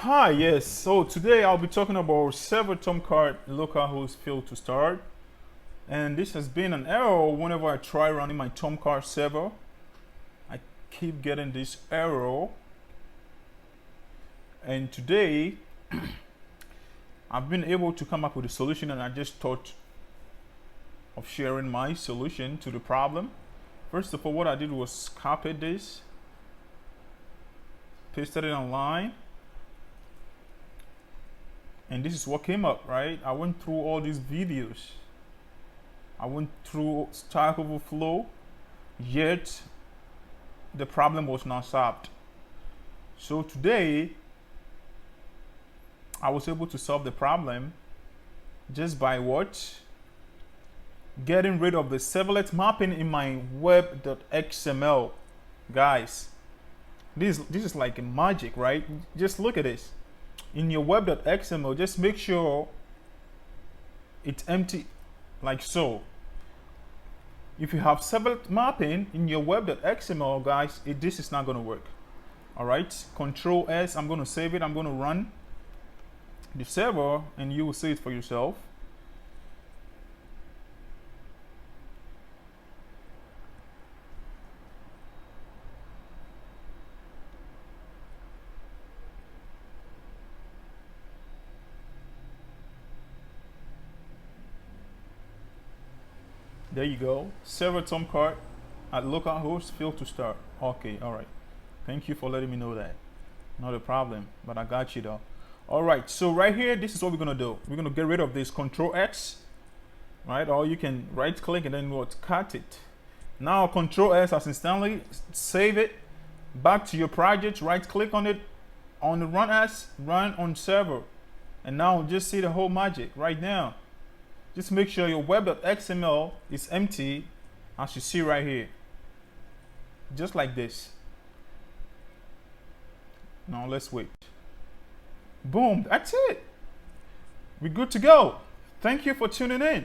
Hi, yes. So today I'll be talking about server Tomcat localhost failed to start. And this has been an error whenever I try running my Tomcat server. I keep getting this error. And today I've been able to come up with a solution, and I just thought of sharing my solution to the problem. First of all, what I did was copy this, pasted it online. And this is what came up, right? I went through all these videos. I went through Stack Overflow, yet the problem was not solved. So today, I was able to solve the problem just by what? Getting rid of the servlet mapping in my web.xml. Guys, this is like a magic, right? Just look at this. In your web.xml, just make sure it's empty like so. If you have servlet mapping in your web.xml, guys, this is not going to work. All right, Control S, I'm going to save it. I'm going to run the server and you will see it for yourself. There you go. Server Tomcat at localhost failed to start. Okay, all right. Thank you for letting me know that. Not a problem, but I got you though. All right, so right here, this is what we're gonna do. We're gonna get rid of this Control X, right? Or you can right click and then what? Cut it. Now Control S has instantly save it back to your project. Right click on it, on the run as, run on server. And now just see the whole magic right now. Just make sure your web.xml is empty, as you see right here. Just like this. Now let's wait. Boom, that's it. We're good to go. Thank you for tuning in.